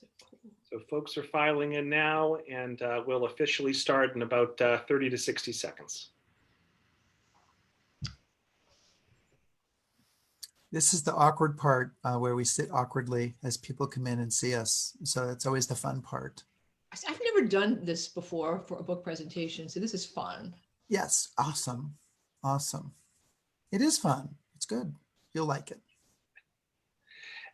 So cool. So folks are filing in now, and we'll officially start in about 30 to 60 seconds. This is the awkward part where we sit awkwardly as people come in and see us. So that's always the fun part. I've never done this before for a book presentation, so this is fun. Yes, awesome. Awesome. It is fun. It's good. You'll like it.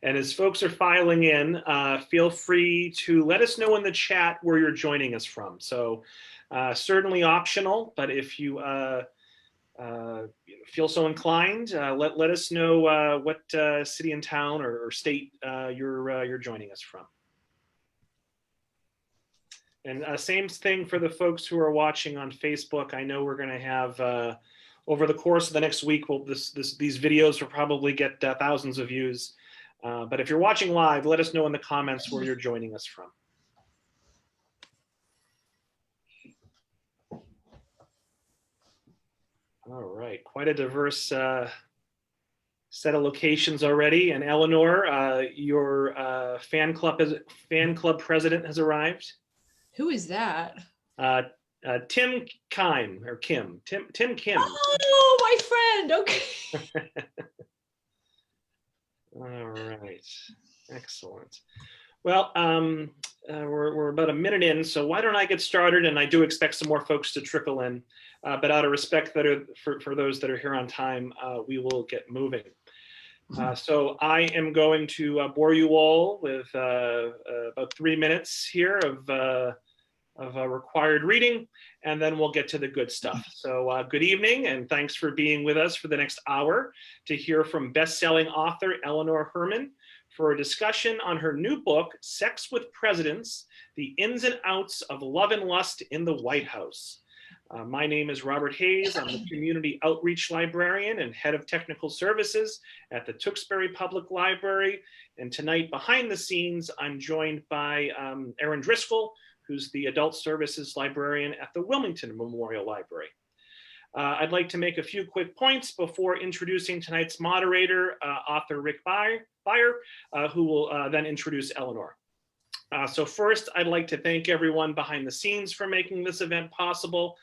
And as folks are filing in, feel free to let us know in the chat where you're joining us from. So certainly optional, but if you feel so inclined, let us know what city and town or state you're joining us from. And same thing for the folks who are watching on Facebook. I know we're going to have, over the course of the next week, these videos will probably get thousands of views. But if you're watching live, let us know in the comments where you're joining us from. All right, quite a diverse set of locations already. And Eleanor, your fan club president has arrived. Who is that? Tim Kim, or Kim. Tim Kim. Oh, my friend. Okay. All right, excellent. Well, we're about a minute in, so why don't I get started? And I do expect some more folks to trickle in, but out of respect for those that are here on time, we will get moving. So I am going to bore you all with about 3 minutes here of required reading, and then we'll get to the good stuff. So good evening, and thanks for being with us for the next hour to hear from best-selling author Eleanor Herman for a discussion on her new book, Sex with Presidents: The Ins and Outs of Love and Lust in the White House. My name is Robert Hayes. I'm the Community Outreach Librarian and Head of Technical Services at the Tewksbury Public Library. And tonight, behind the scenes, I'm joined by Erin Driscoll, who's the Adult Services Librarian at the Wilmington Memorial Library. I'd like to make a few quick points before introducing tonight's moderator, author Rick Beyer, who will then introduce Eleanor. So first, I'd like to thank everyone behind the scenes for making this event possible.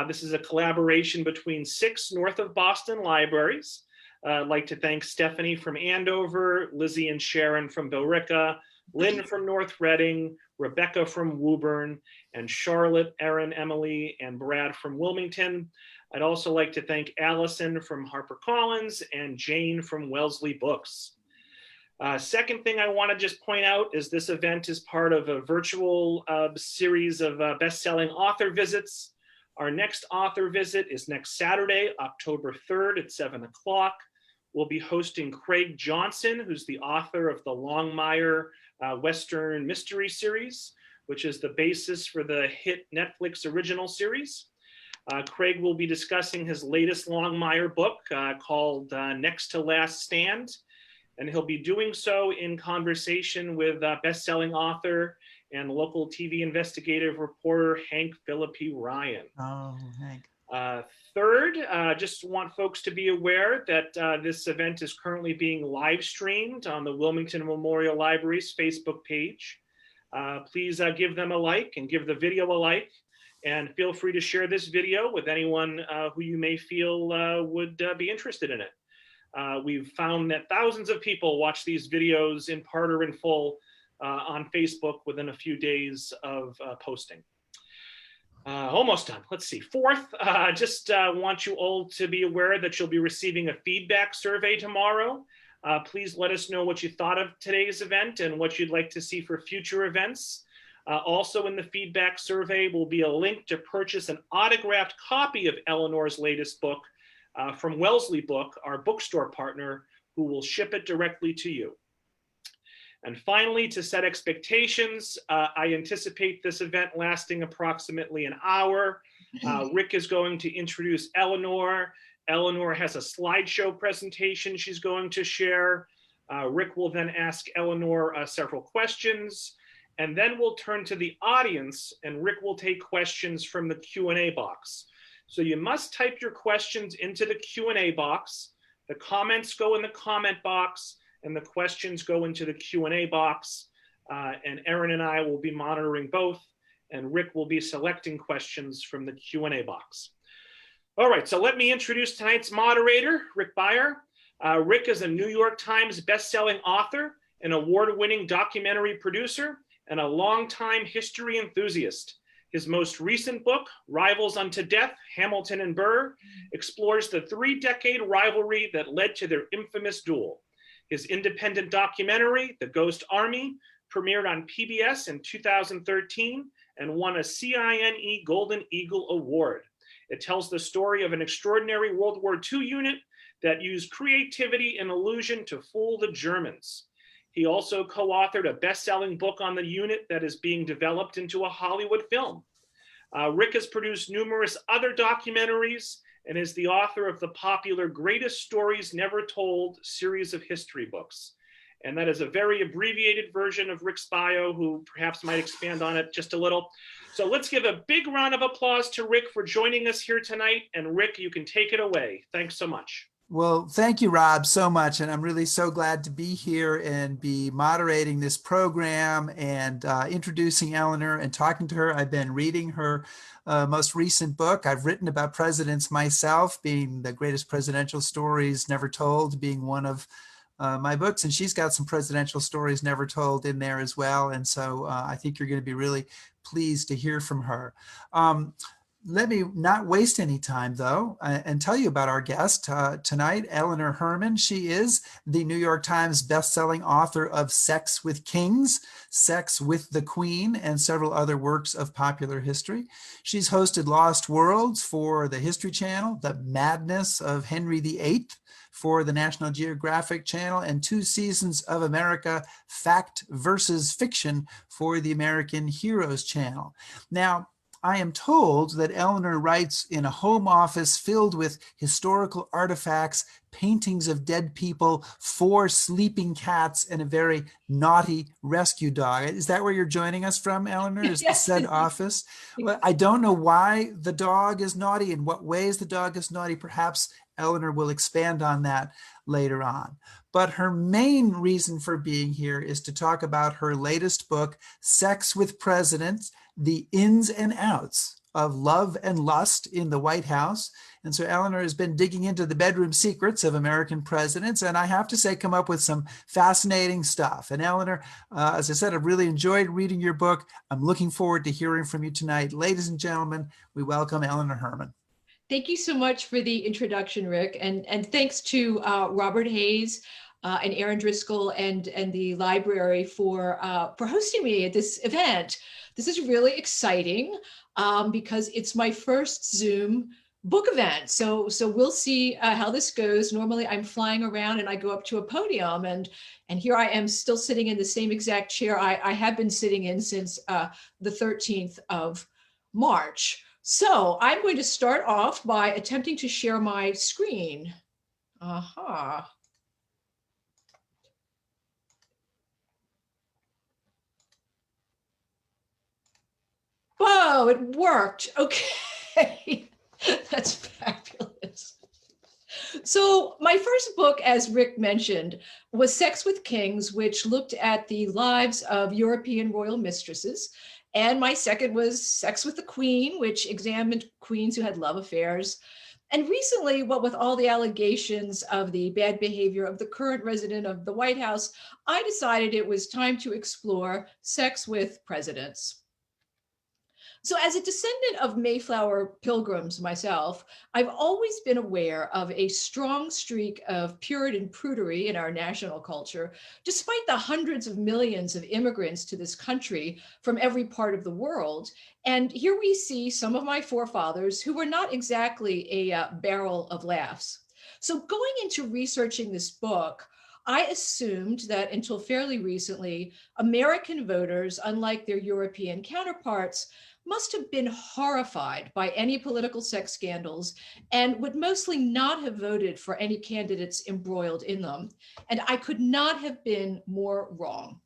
This is a collaboration between 6 North of Boston libraries. I'd like to thank Stephanie from Andover, Lizzie and Sharon from Billerica, Lynn from North Reading, Rebecca from Woburn, and Charlotte, Erin, Emily, and Brad from Wilmington. I'd also like to thank Allison from HarperCollins and Jane from Wellesley Books. Second thing I want to just point out is this event is part of a virtual series of best-selling author visits. Our next author visit is next Saturday, October 3rd at 7 o'clock. We'll be hosting Craig Johnson, who's the author of the Longmire Western Mystery Series, which is the basis for the hit Netflix original series. Craig will be discussing his latest Longmire book called Next to Last Stand, and he'll be doing so in conversation with best-selling author and local TV investigative reporter Hank Philippi Ryan. Oh, Hank. Third, just want folks to be aware that this event is currently being live streamed on the Wilmington Memorial Library's Facebook page. Please give them a like and give the video a like, and feel free to share this video with anyone who you may feel would be interested in it. We've found that thousands of people watch these videos in part or in full on Facebook within a few days of posting. Almost done. Let's see. Fourth, just want you all to be aware that you'll be receiving a feedback survey tomorrow. Please let us know what you thought of today's event and what you'd like to see for future events. Also in the feedback survey will be a link to purchase an autographed copy of Eleanor's latest book from Wellesley Book, our bookstore partner, who will ship it directly to you. And finally, to set expectations, I anticipate this event lasting approximately an hour. Rick is going to introduce Eleanor. Eleanor has a slideshow presentation she's going to share. Rick will then ask Eleanor several questions, and then we'll turn to the audience, and Rick will take questions from the Q&A box. So you must type your questions into the Q&A box. The comments go in the comment box, and the questions go into the Q&A box. and Erin and I will be monitoring both, and Rick will be selecting questions from the Q&A box. All right, so let me introduce tonight's moderator, Rick Beyer. Rick is a New York Times bestselling author, an award-winning documentary producer, and a longtime history enthusiast. His most recent book, Rivals Unto Death, Hamilton and Burr, explores the 3-decade rivalry that led to their infamous duel. His independent documentary, The Ghost Army, premiered on PBS in 2013 and won a CINE Golden Eagle Award. It tells the story of an extraordinary World War II unit that used creativity and illusion to fool the Germans. He also co-authored a best-selling book on the unit that is being developed into a Hollywood film. Rick has produced numerous other documentaries and is the author of the popular Greatest Stories Never Told series of history books. And that is a very abbreviated version of Rick's bio, who perhaps might expand on it just a little. So let's give a big round of applause to Rick for joining us here tonight. And Rick, you can take it away. Thanks so much. Well, thank you, Rob, so much. And I'm really so glad to be here and be moderating this program and introducing Eleanor and talking to her. I've been reading her most recent book. I've written about presidents myself, being The Greatest Presidential Stories Never Told, being one of my books. And she's got some presidential stories never told in there as well. And so I think you're going to be really pleased to hear from her. Let me not waste any time, though, and tell you about our guest tonight, Eleanor Herman. She is the New York Times bestselling author of Sex with Kings, Sex with the Queen, and several other works of popular history. She's hosted Lost Worlds for the History Channel, The Madness of Henry VIII for the National Geographic Channel, and 2 seasons of America Fact versus Fiction for the American Heroes Channel. Now, I am told that Eleanor writes in a home office filled with historical artifacts, paintings of dead people, 4 sleeping cats, and a very naughty rescue dog. Is that where you're joining us from, Eleanor? Is the said office? Well, I don't know why the dog is naughty, in what ways the dog is naughty. Perhaps Eleanor will expand on that later on. But her main reason for being here is to talk about her latest book, Sex with Presidents: The Ins and Outs of Love and Lust in the White House. And so Eleanor has been digging into the bedroom secrets of American presidents, and I have to say, come up with some fascinating stuff. And Eleanor, as I said, I've really enjoyed reading your book. I'm looking forward to hearing from you tonight. Ladies and gentlemen, we welcome Eleanor Herman. Thank you so much for the introduction, Rick. And thanks to Robert Hayes and Aaron Driscoll and the library for hosting me at this event. This is really exciting because it's my first Zoom book event. So we'll see how this goes. Normally I'm flying around and I go up to a podium, and here I am still sitting in the same exact chair I have been sitting in since the 13th of March. So I'm going to start off by attempting to share my screen. Aha. Whoa, it worked. Okay. That's fabulous. So my first book, as Rick mentioned, was Sex with Kings, which looked at the lives of European royal mistresses. And my second was Sex with the Queen, which examined queens who had love affairs. And recently, what with all the allegations of the bad behavior of the current resident of the White House, I decided it was time to explore sex with presidents. So as a descendant of Mayflower pilgrims myself, I've always been aware of a strong streak of Puritan prudery in our national culture, despite the hundreds of millions of immigrants to this country from every part of the world. And here we see some of my forefathers who were not exactly a barrel of laughs. So going into researching this book, I assumed that until fairly recently, American voters, unlike their European counterparts, must have been horrified by any political sex scandals and would mostly not have voted for any candidates embroiled in them. And I could not have been more wrong.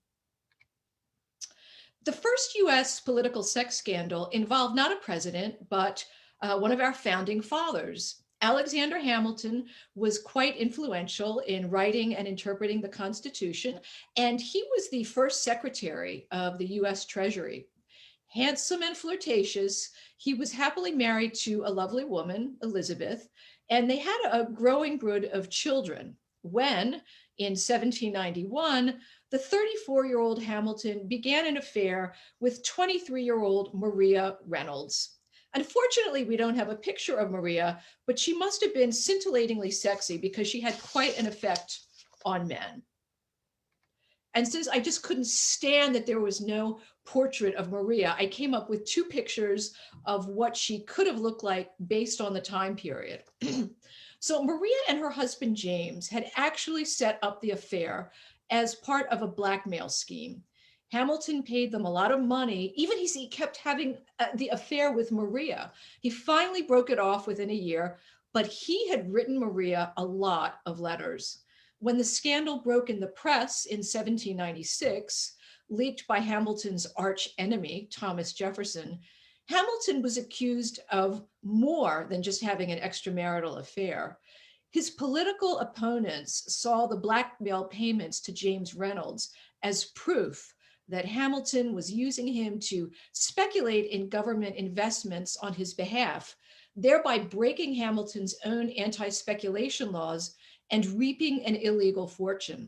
The first US political sex scandal involved not a president, but one of our founding fathers, Alexander Hamilton was quite influential in writing and interpreting the Constitution, and he was the first secretary of the US Treasury. Handsome and flirtatious, he was happily married to a lovely woman, Elizabeth, and they had a growing brood of children when, in 1791, the 34-year-old Hamilton began an affair with 23-year-old Maria Reynolds. Unfortunately, we don't have a picture of Maria, but she must have been scintillatingly sexy because she had quite an effect on men. And since I just couldn't stand that there was no portrait of Maria, I came up with two pictures of what she could have looked like based on the time period. So Maria and her husband, James, had actually set up the affair as part of a blackmail scheme. Hamilton paid them a lot of money, even as he kept having the affair with Maria. He finally broke it off within a year, but he had written Maria a lot of letters. When the scandal broke in the press in 1796, leaked by Hamilton's arch enemy, Thomas Jefferson, Hamilton was accused of more than just having an extramarital affair. His political opponents saw the blackmail payments to James Reynolds as proof that Hamilton was using him to speculate in government investments on his behalf, thereby breaking Hamilton's own anti-speculation laws and reaping an illegal fortune.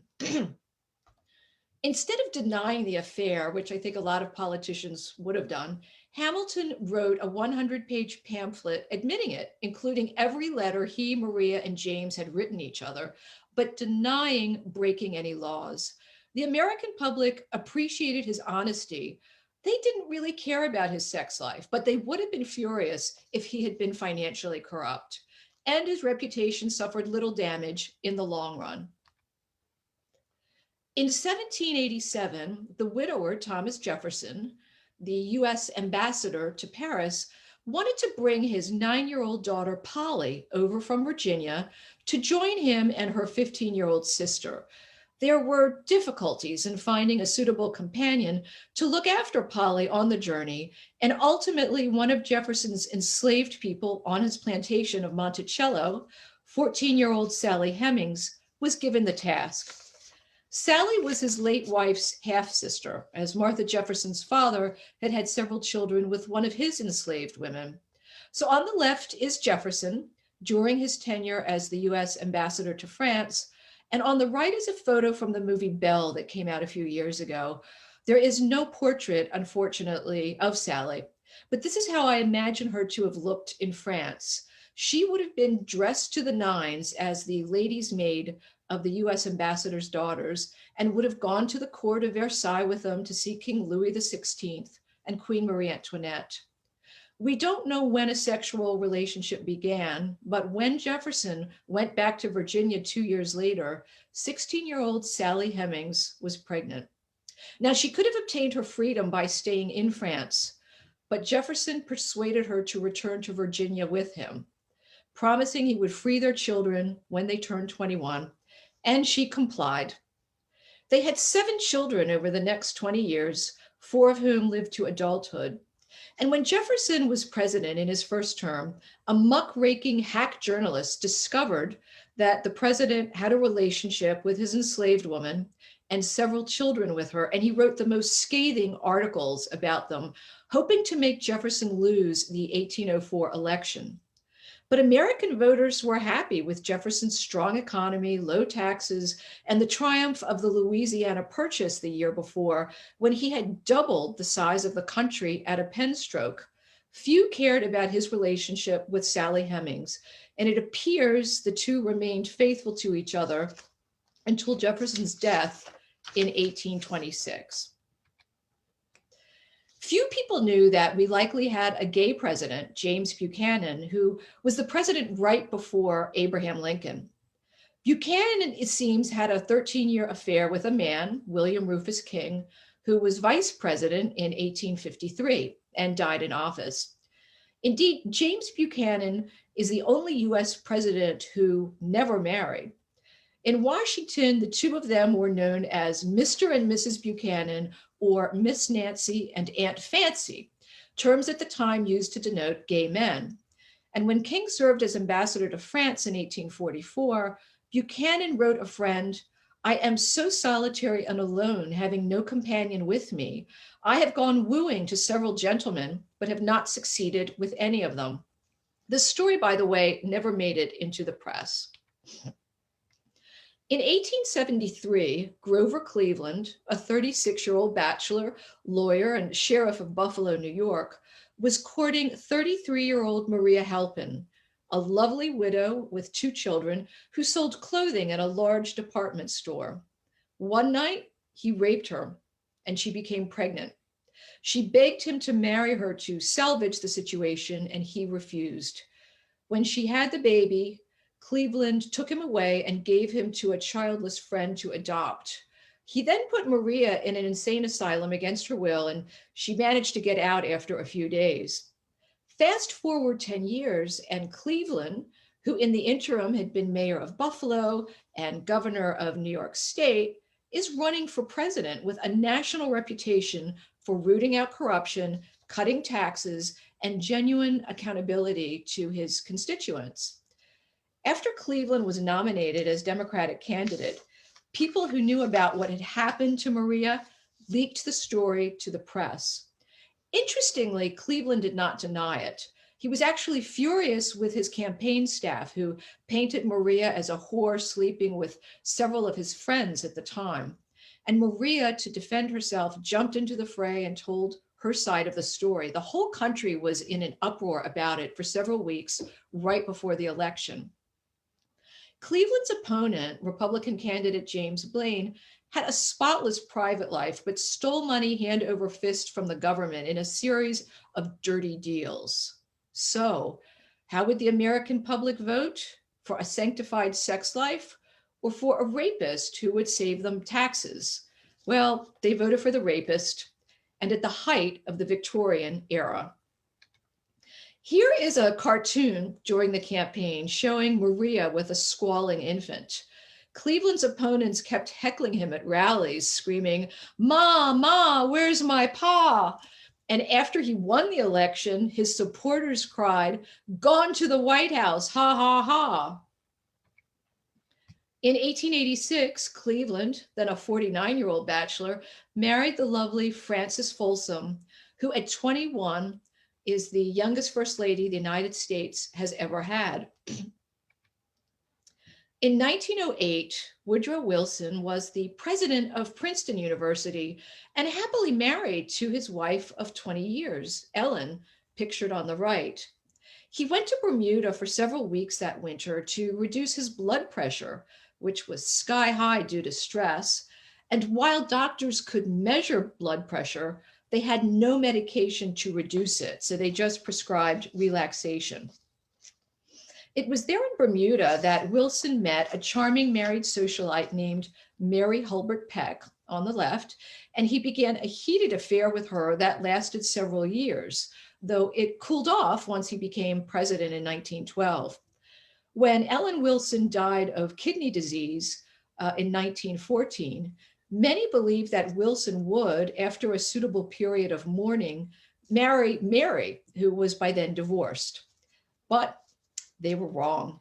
Instead of denying the affair, which I think a lot of politicians would have done, Hamilton wrote a 100-page pamphlet admitting it, including every letter he, Maria, and James had written each other, but denying breaking any laws. The American public appreciated his honesty. They didn't really care about his sex life, but they would have been furious if he had been financially corrupt. And his reputation suffered little damage in the long run. In 1787, the widower, Thomas Jefferson, the US ambassador to Paris, wanted to bring his 9-year-old daughter, Polly, over from Virginia to join him and her 15-year-old sister. There were difficulties in finding a suitable companion to look after Polly on the journey, and ultimately one of Jefferson's enslaved people on his plantation of Monticello, 14-year-old Sally Hemings, was given the task. Sally was his late wife's half-sister, as Martha Jefferson's father had had several children with one of his enslaved women. So on the left is Jefferson during his tenure as the US ambassador to France, and on the right is a photo from the movie Belle that came out a few years ago. There is no portrait, unfortunately, of Sally, but this is how I imagine her to have looked in France. She would have been dressed to the nines as the lady's maid of the US ambassador's daughters and would have gone to the court of Versailles with them to see King Louis XVI and Queen Marie Antoinette. We don't know when a sexual relationship began, but when Jefferson went back to Virginia 2 years later, 16-year-old Sally Hemings was pregnant. Now, she could have obtained her freedom by staying in France, but Jefferson persuaded her to return to Virginia with him, promising he would free their children when they turned 21, and she complied. They had 7 children over the next 20 years, 4 of whom lived to adulthood. And when Jefferson was president in his first term, a muckraking hack journalist discovered that the president had a relationship with his enslaved woman and several children with her, and he wrote the most scathing articles about them, hoping to make Jefferson lose the 1804 election. But American voters were happy with Jefferson's strong economy, low taxes, and the triumph of the Louisiana Purchase the year before, when he had doubled the size of the country at a pen stroke. Few cared about his relationship with Sally Hemings, and it appears the two remained faithful to each other until Jefferson's death in 1826. Few people knew that we likely had a gay president, James Buchanan, who was the president right before Abraham Lincoln. Buchanan, it seems, had a 13-year affair with a man, William Rufus King, who was vice president in 1853 and died in office. Indeed, James Buchanan is the only US president who never married. In Washington, the two of them were known as Mr. and Mrs. Buchanan, or Miss Nancy and Aunt Fancy, terms at the time used to denote gay men. And when King served as ambassador to France in 1844, Buchanan wrote a friend, "I am so solitary and alone, having no companion with me. I have gone wooing to several gentlemen, but have not succeeded with any of them." This story, by the way, never made it into the press. In 1873, Grover Cleveland, a 36-year-old bachelor, lawyer, and sheriff of Buffalo, New York, was courting 33-year-old Maria Halpin, a lovely widow with 2 children who sold clothing at a large department store. One night, he raped her, and she became pregnant. She begged him to marry her to salvage the situation, and he refused. When she had the baby, Cleveland took him away and gave him to a childless friend to adopt. He then put Maria in an insane asylum against her will, and she managed to get out after a few days. Fast forward 10 years, and Cleveland, who in the interim had been mayor of Buffalo and governor of New York State, is running for president with a national reputation for rooting out corruption, cutting taxes, and genuine accountability to his constituents. After Cleveland was nominated as Democratic candidate, people who knew about what had happened to Maria leaked the story to the press. Interestingly, Cleveland did not deny it. He was actually furious with his campaign staff, who painted Maria as a whore sleeping with several of his friends at the time. And Maria, to defend herself, jumped into the fray and told her side of the story. The whole country was in an uproar about it for several weeks right before the election. Cleveland's opponent, Republican candidate James Blaine, had a spotless private life, but stole money hand over fist from the government in a series of dirty deals. So, how would the American public vote? For a sanctified sex life or for a rapist who would save them taxes? Well, they voted for the rapist, and at the height of the Victorian era. Here is a cartoon during the campaign showing Maria with a squalling infant. Cleveland's opponents kept heckling him at rallies, screaming, "Ma, Ma, where's my pa?" And after he won the election, his supporters cried, "Gone to the White House, ha, ha, ha." In 1886, Cleveland, then a 49-year-old bachelor, married the lovely Frances Folsom, who at 21 is the youngest First Lady the United States has ever had. In 1908, Woodrow Wilson was the president of Princeton University and happily married to his wife of 20 years, Ellen, pictured on the right. He went to Bermuda for several weeks that winter to reduce his blood pressure, which was sky high due to stress. And while doctors could measure blood pressure, they had no medication to reduce it, so they just prescribed relaxation. It was there in Bermuda that Wilson met a charming married socialite named Mary Hulbert Peck on the left, and he began a heated affair with her that lasted several years, though it cooled off once he became president in 1912. When Ellen Wilson died of kidney disease in 1914, many believed that Wilson would, after a suitable period of mourning, marry Mary, who was by then divorced. But they were wrong.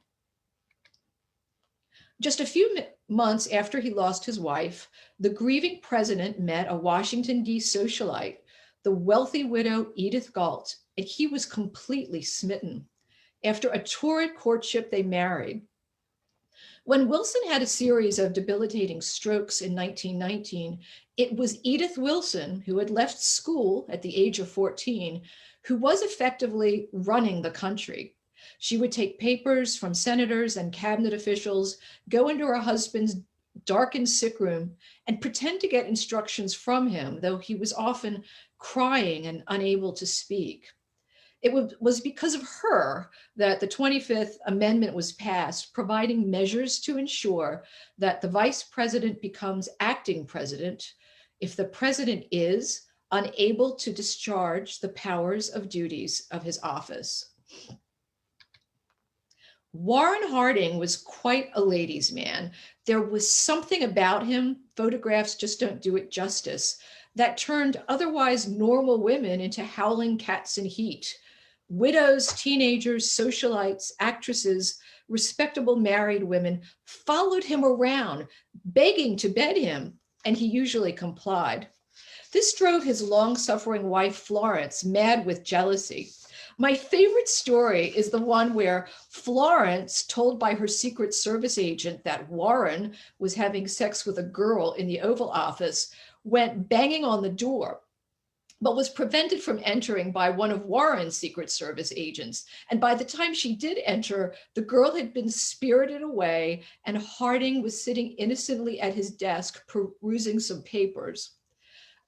Just a few months after he lost his wife, the grieving president met a Washington, D.C. socialite, the wealthy widow Edith Galt, and he was completely smitten. After a torrid courtship, they married. When Wilson had a series of debilitating strokes in 1919, it was Edith Wilson, who had left school at the age of 14, who was effectively running the country. She would take papers from senators and cabinet officials, go into her husband's darkened sick room, and pretend to get instructions from him, though he was often crying and unable to speak. It was because of her that the 25th Amendment was passed, providing measures to ensure that the vice president becomes acting president if the president is unable to discharge the powers of duties of his office. Warren Harding was quite a ladies' man. There was something about him, photographs just don't do it justice, that turned otherwise normal women into howling cats in heat. Widows, teenagers, socialites, actresses, respectable married women followed him around, begging to bed him, and he usually complied. This drove his long-suffering wife, Florence, mad with jealousy. My favorite story is the one where Florence, told by her Secret Service agent that Warren was having sex with a girl in the Oval Office, went banging on the door, but was prevented from entering by one of Warren's Secret Service agents. And by the time she did enter, the girl had been spirited away, and Harding was sitting innocently at his desk perusing some papers.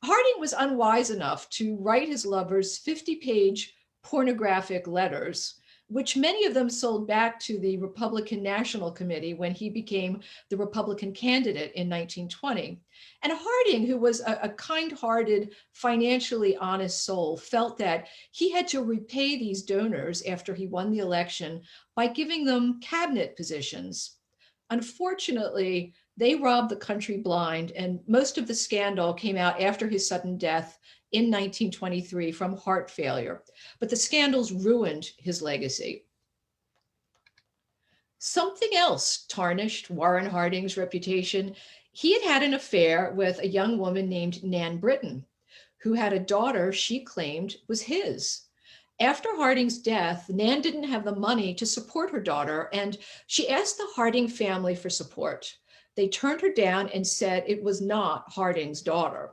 Harding was unwise enough to write his lovers 50-page pornographic letters, which many of them sold back to the Republican National Committee when he became the Republican candidate in 1920. And Harding, who was a kind-hearted, financially honest soul, felt that he had to repay these donors after he won the election by giving them cabinet positions. Unfortunately, they robbed the country blind, and most of the scandal came out after his sudden death in 1923 from heart failure. But the scandals ruined his legacy. Something else tarnished Warren Harding's reputation. He had had an affair with a young woman named Nan Britton, who had a daughter she claimed was his. After Harding's death, Nan didn't have the money to support her daughter, and she asked the Harding family for support. They turned her down and said it was not Harding's daughter.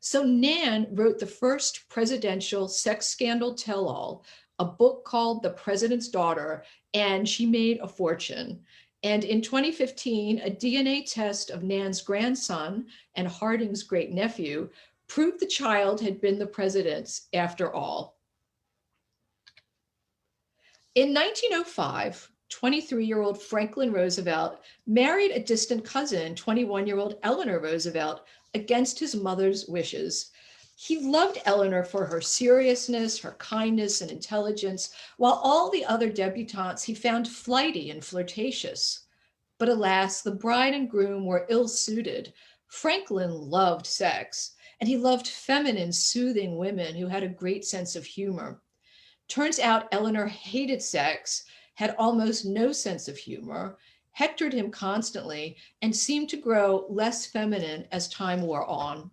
So Nan wrote the first presidential sex scandal tell-all, a book called The President's Daughter, and she made a fortune. And in 2015, a DNA test of Nan's grandson and Harding's great-nephew proved the child had been the president's after all. In 1905, 23-year-old Franklin Roosevelt married a distant cousin, 21-year-old Eleanor Roosevelt, against his mother's wishes. He loved Eleanor for her seriousness, her kindness, and intelligence, while all the other debutantes he found flighty and flirtatious. But alas, the bride and groom were ill-suited. Franklin loved sex, and he loved feminine, soothing women who had a great sense of humor. Turns out Eleanor hated sex, had almost no sense of humor, hectored him constantly, and seemed to grow less feminine as time wore on.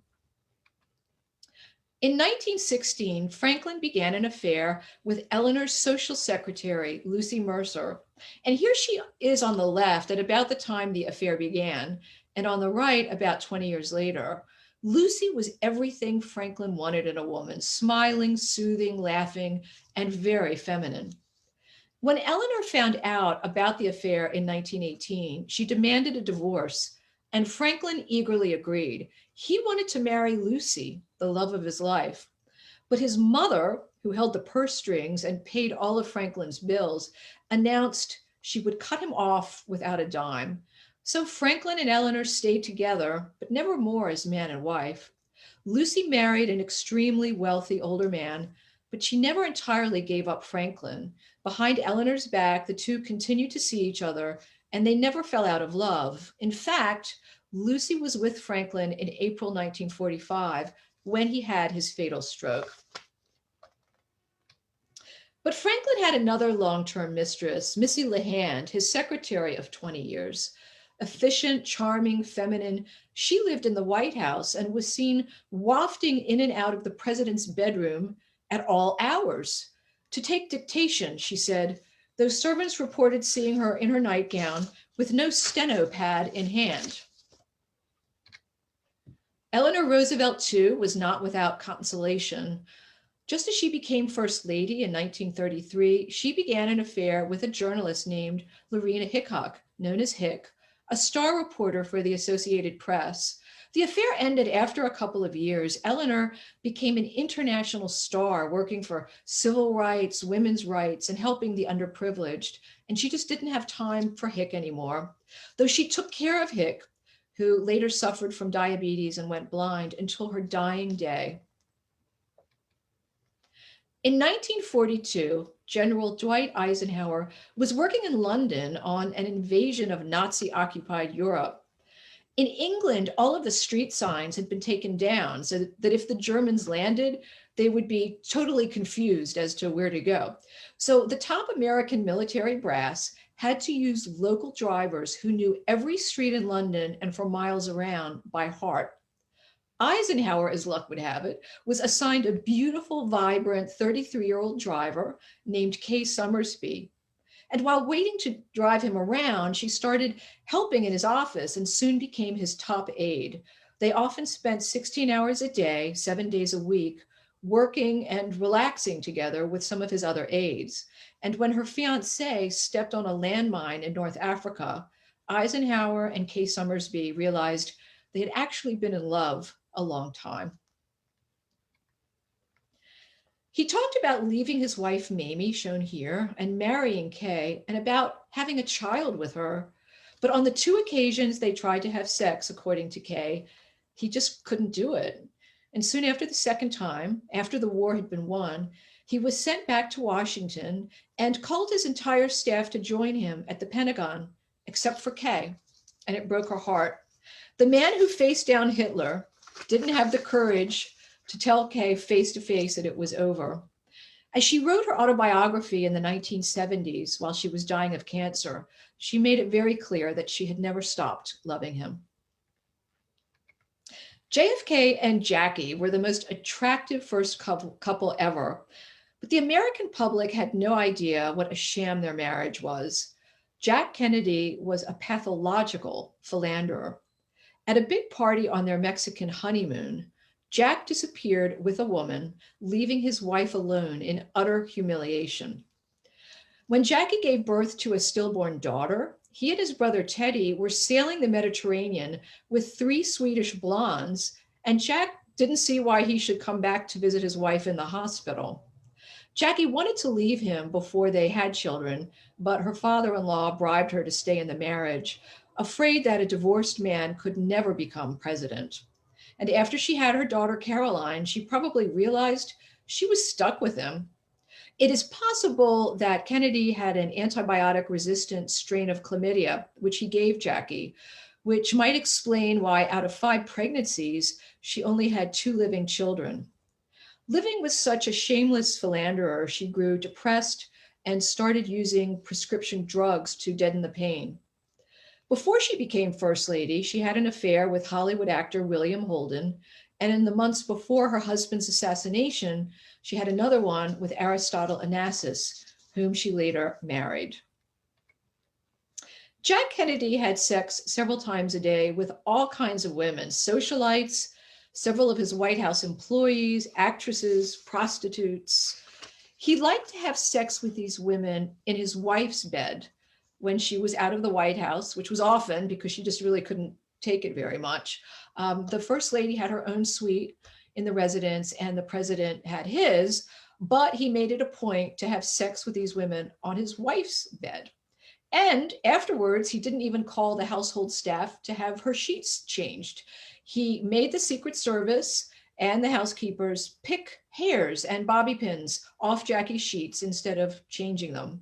In 1916, Franklin began an affair with Eleanor's social secretary, Lucy Mercer. And here she is on the left at about the time the affair began, and on the right about 20 years later. Lucy was everything Franklin wanted in a woman: smiling, soothing, laughing, and very feminine. When Eleanor found out about the affair in 1918, she demanded a divorce, and Franklin eagerly agreed. He wanted to marry Lucy, the love of his life. But his mother, who held the purse strings and paid all of Franklin's bills, announced she would cut him off without a dime. So Franklin and Eleanor stayed together, but never more as man and wife. Lucy married an extremely wealthy older man, but she never entirely gave up Franklin. Behind Eleanor's back, the two continued to see each other, and they never fell out of love. In fact, Lucy was with Franklin in April 1945 when he had his fatal stroke. But Franklin had another long-term mistress, Missy LeHand, his secretary of 20 years. Efficient, charming, feminine, she lived in the White House and was seen wafting in and out of the president's bedroom at all hours. To take dictation, she said, though servants reported seeing her in her nightgown with no steno pad in hand. Eleanor Roosevelt, too, was not without consolation. Just as she became First Lady in 1933, she began an affair with a journalist named Lorena Hickok, known as Hick, a star reporter for the Associated Press. The affair ended after a couple of years. Eleanor became an international star, working for civil rights, women's rights, and helping the underprivileged. And she just didn't have time for Hick anymore. Though she took care of Hick, who later suffered from diabetes and went blind until her dying day. In 1942, General Dwight Eisenhower was working in London on an invasion of Nazi-occupied Europe. In England, all of the street signs had been taken down so that if the Germans landed, they would be totally confused as to where to go. So the top American military brass had to use local drivers who knew every street in London and for miles around by heart. Eisenhower, as luck would have it, was assigned a beautiful, vibrant 33-year-old driver named Kay Summersby. And while waiting to drive him around, she started helping in his office and soon became his top aide. They often spent 16 hours a day, 7 days a week, working and relaxing together with some of his other aides. And when her fiancé stepped on a landmine in North Africa, Eisenhower and Kay Summersby realized they had actually been in love a long time. He talked about leaving his wife, Mamie, shown here, and marrying Kay, and about having a child with her. But on the 2 occasions they tried to have sex, according to Kay, he just couldn't do it. And soon after the second time, after the war had been won, he was sent back to Washington and called his entire staff to join him at the Pentagon, except for Kay, and it broke her heart. The man who faced down Hitler didn't have the courage to tell Kay face to face that it was over. As she wrote her autobiography in the 1970s while she was dying of cancer, she made it very clear that she had never stopped loving him. JFK and Jackie were the most attractive first couple ever, but the American public had no idea what a sham their marriage was. Jack Kennedy was a pathological philanderer. At a big party on their Mexican honeymoon, Jack disappeared with a woman, leaving his wife alone in utter humiliation. When Jackie gave birth to a stillborn daughter, he and his brother Teddy were sailing the Mediterranean with 3 Swedish blondes, and Jack didn't see why he should come back to visit his wife in the hospital. Jackie wanted to leave him before they had children, but her father-in-law bribed her to stay in the marriage, afraid that a divorced man could never become president. And after she had her daughter Caroline, she probably realized she was stuck with him. It is possible that Kennedy had an antibiotic-resistant strain of chlamydia, which he gave Jackie, which might explain why out of 5 pregnancies, she only had 2 living children. Living with such a shameless philanderer, she grew depressed and started using prescription drugs to deaden the pain. Before she became First Lady, she had an affair with Hollywood actor William Holden, and in the months before her husband's assassination, she had another one with Aristotle Onassis, whom she later married. Jack Kennedy had sex several times a day with all kinds of women, socialites, several of his White House employees, actresses, prostitutes. He liked to have sex with these women in his wife's bed when she was out of the White House, which was often because she just really couldn't take it very much. The First Lady had her own suite in the residence and the president had his, but he made it a point to have sex with these women on his wife's bed. And afterwards, he didn't even call the household staff to have her sheets changed. He made the Secret Service and the housekeepers pick hairs and bobby pins off Jackie's sheets instead of changing them.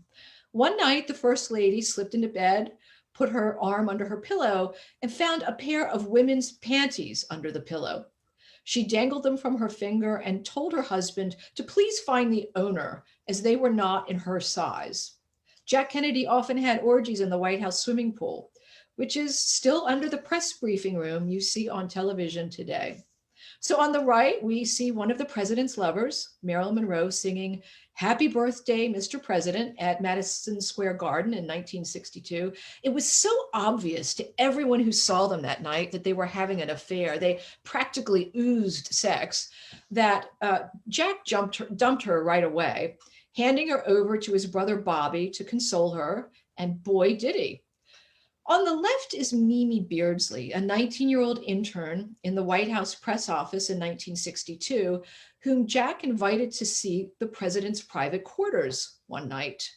One night, the First Lady slipped into bed, put her arm under her pillow, and found a pair of women's panties under the pillow. She dangled them from her finger and told her husband to please find the owner, as they were not in her size. Jack Kennedy often had orgies in the White House swimming pool, which is still under the press briefing room you see on television today. So on the right, we see one of the president's lovers, Marilyn Monroe, singing "Happy Birthday, Mr. President" at Madison Square Garden in 1962. It was so obvious to everyone who saw them that night that they were having an affair. They practically oozed sex that Jack dumped her right away, handing her over to his brother Bobby to console her, and boy, did he. On the left is Mimi Beardsley, a 19-year-old intern in the White House press office in 1962, whom Jack invited to see the president's private quarters one night.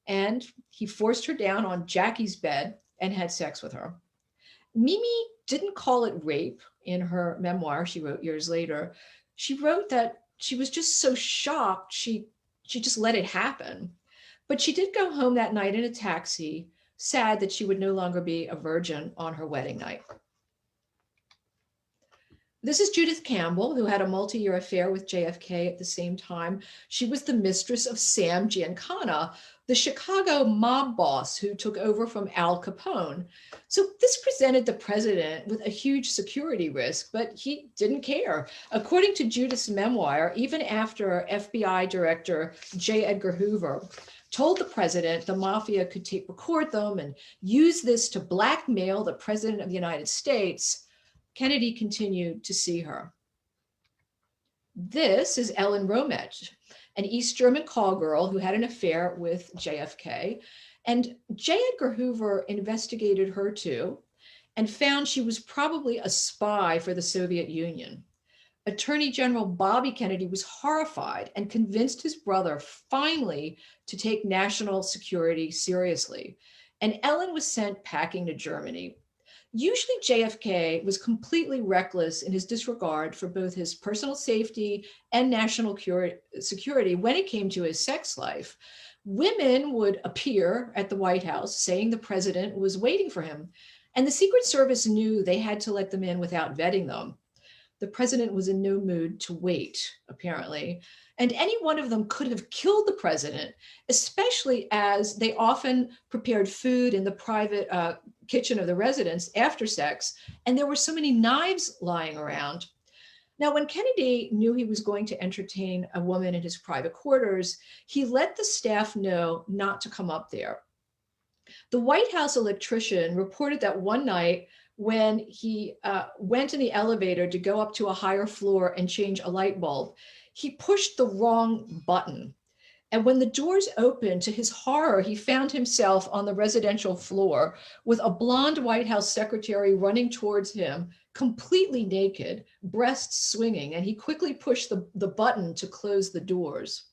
And he forced her down on Jackie's bed and had sex with her. Mimi didn't call it rape in her memoir she wrote years later. She wrote that she was just so shocked, she just let it happen. But she did go home that night in a taxi, sad that she would no longer be a virgin on her wedding night. This is Judith Campbell, who had a multi-year affair with JFK at the same time. She was the mistress of Sam Giancana, the Chicago mob boss who took over from Al Capone. So this presented the president with a huge security risk, but he didn't care. According to Judith's memoir, even after FBI Director J. Edgar Hoover told the president the mafia could record them and use this to blackmail the president of the United States, Kennedy continued to see her. This is Ellen Romech, an East German call girl who had an affair with JFK. And J. Edgar Hoover investigated her too and found she was probably a spy for the Soviet Union. Attorney General Bobby Kennedy was horrified and convinced his brother finally to take national security seriously. And Ellen was sent packing to Germany. Usually JFK was completely reckless in his disregard for both his personal safety and national security when it came to his sex life. Women would appear at the White House saying the president was waiting for him, and the Secret Service knew they had to let them in without vetting them. The president was in no mood to wait, apparently, and any one of them could have killed the president, especially as they often prepared food in the private kitchen of the residence after sex, and there were so many knives lying around. Now, when Kennedy knew he was going to entertain a woman in his private quarters, he let the staff know not to come up there. The White House electrician reported that one night when he went in the elevator to go up to a higher floor and change a light bulb, he pushed the wrong button. And when the doors opened, to his horror, he found himself on the residential floor with a blonde White House secretary running towards him, completely naked, breasts swinging, and he quickly pushed the button to close the doors.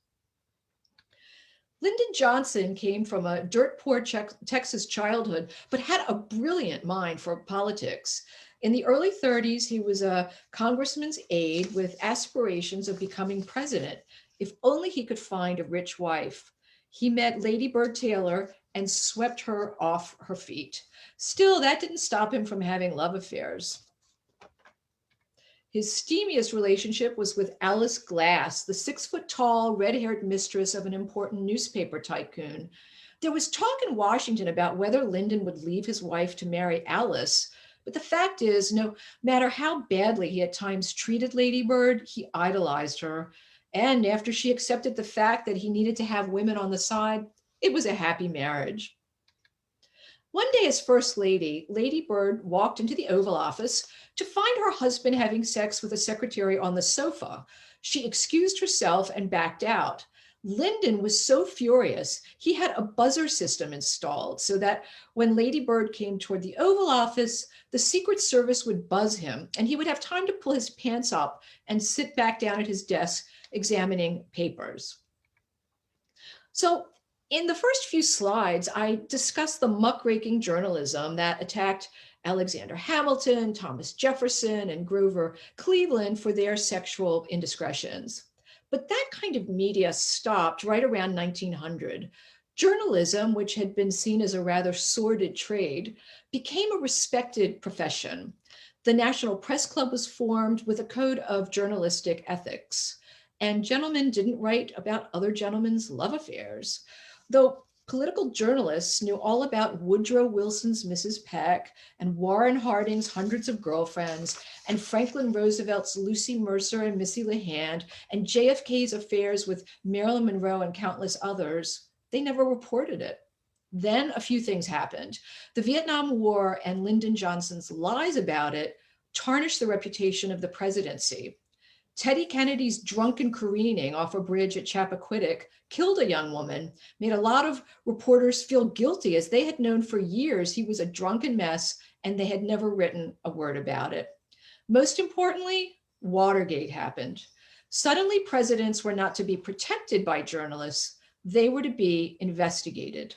Lyndon Johnson came from a dirt poor Texas childhood, but had a brilliant mind for politics. In the early 30s, he was a congressman's aide with aspirations of becoming president, if only he could find a rich wife. He met Lady Bird Taylor and swept her off her feet. Still, that didn't stop him from having love affairs. His steamiest relationship was with Alice Glass, the 6-foot-tall, red-haired mistress of an important newspaper tycoon. There was talk in Washington about whether Lyndon would leave his wife to marry Alice, but the fact is, no matter how badly he at times treated Lady Bird, he idolized her. And after she accepted the fact that he needed to have women on the side, it was a happy marriage. One day as First Lady, Lady Bird walked into the Oval Office to find her husband having sex with a secretary on the sofa. She excused herself and backed out. Lyndon was so furious, he had a buzzer system installed so that when Lady Bird came toward the Oval Office, the Secret Service would buzz him and he would have time to pull his pants up and sit back down at his desk examining papers. So in the first few slides, I discussed the muckraking journalism that attacked Alexander Hamilton, Thomas Jefferson, and Grover Cleveland for their sexual indiscretions. But that kind of media stopped right around 1900. Journalism, which had been seen as a rather sordid trade, became a respected profession. The National Press Club was formed with a code of journalistic ethics, and gentlemen didn't write about other gentlemen's love affairs. Though political journalists knew all about Woodrow Wilson's Mrs. Peck and Warren Harding's hundreds of girlfriends and Franklin Roosevelt's Lucy Mercer and Missy LeHand and JFK's affairs with Marilyn Monroe and countless others, they never reported it. Then a few things happened. The Vietnam War and Lyndon Johnson's lies about it tarnished the reputation of the presidency. Teddy Kennedy's drunken careening off a bridge at Chappaquiddick killed a young woman, made a lot of reporters feel guilty as they had known for years he was a drunken mess and they had never written a word about it. Most importantly, Watergate happened. Suddenly, presidents were not to be protected by journalists, they were to be investigated.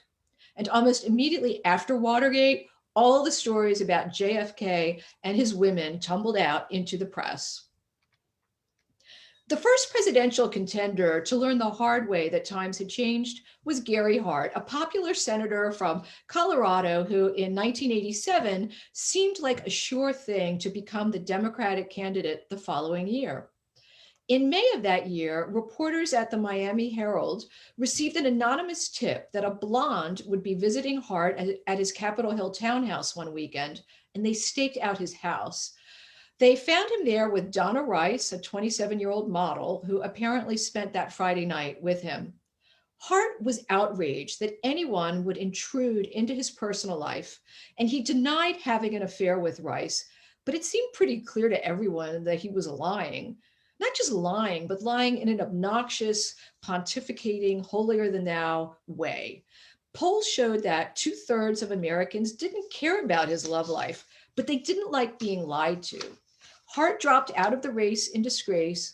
And almost immediately after Watergate, all the stories about JFK and his women tumbled out into the press. The first presidential contender to learn the hard way that times had changed was Gary Hart, a popular senator from Colorado who in 1987 seemed like a sure thing to become the Democratic candidate the following year. In May of that year, reporters at the Miami Herald received an anonymous tip that a blonde would be visiting Hart at his Capitol Hill townhouse one weekend, and they staked out his house. They found him there with Donna Rice, a 27-year-old model who apparently spent that Friday night with him. Hart was outraged that anyone would intrude into his personal life, and he denied having an affair with Rice, but it seemed pretty clear to everyone that he was lying. Not just lying, but lying in an obnoxious, pontificating, holier-than-thou way. Polls showed that 2/3 of Americans didn't care about his love life, but they didn't like being lied to. Hart dropped out of the race in disgrace.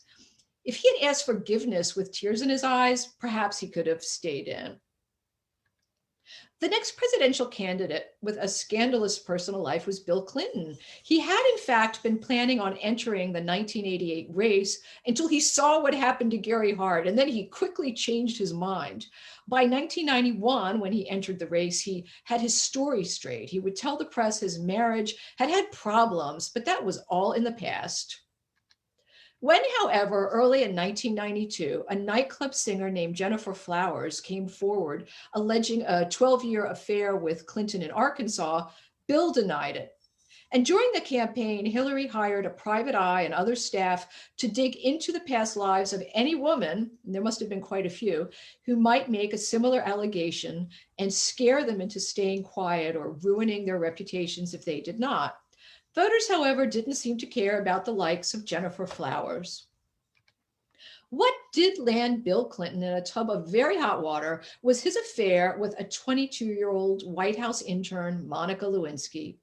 If he had asked forgiveness with tears in his eyes, perhaps he could have stayed in. The next presidential candidate with a scandalous personal life was Bill Clinton. He had, in fact, been planning on entering the 1988 race until he saw what happened to Gary Hart, and then he quickly changed his mind. By 1991, when he entered the race, he had his story straight. He would tell the press his marriage had had problems, but that was all in the past. When, however, early in 1992, a nightclub singer named Jennifer Flowers came forward alleging a 12-year affair with Clinton in Arkansas, Bill denied it. And during the campaign, Hillary hired a private eye and other staff to dig into the past lives of any woman, and there must have been quite a few, who might make a similar allegation and scare them into staying quiet or ruining their reputations if they did not. Voters, however, didn't seem to care about the likes of Jennifer Flowers. What did land Bill Clinton in a tub of very hot water was his affair with a 22-year-old White House intern, Monica Lewinsky.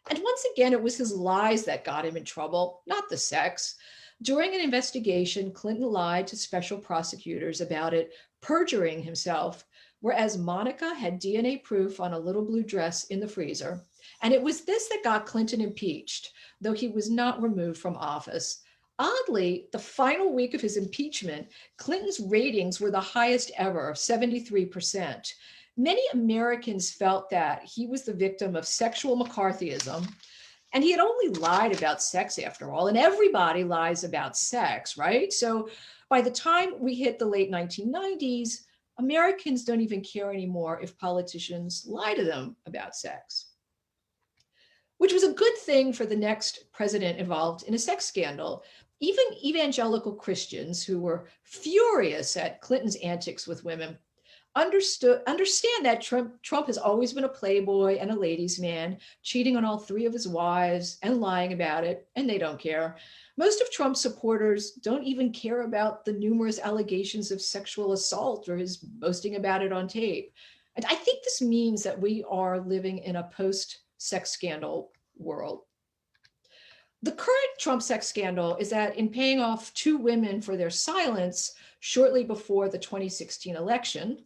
And once again, it was his lies that got him in trouble, not the sex. During an investigation, Clinton lied to special prosecutors about it, perjuring himself, whereas Monica had DNA proof on a little blue dress in the freezer. And it was this that got Clinton impeached, though he was not removed from office. Oddly, the final week of his impeachment, Clinton's ratings were the highest ever, 73%. Many Americans felt that he was the victim of sexual McCarthyism, and he had only lied about sex after all, and everybody lies about sex, right? So by the time we hit the late 1990s, Americans don't even care anymore if politicians lie to them about sex, which was a good thing for the next president involved in a sex scandal. Even evangelical Christians who were furious at Clinton's antics with women understand that Trump has always been a playboy and a ladies' man, cheating on all 3 of his wives and lying about it, and they don't care. Most of Trump's supporters don't even care about the numerous allegations of sexual assault or his boasting about it on tape. And I think this means that we are living in a post-sex scandal world. The current Trump sex scandal is that in paying off 2 women for their silence shortly before the 2016 election,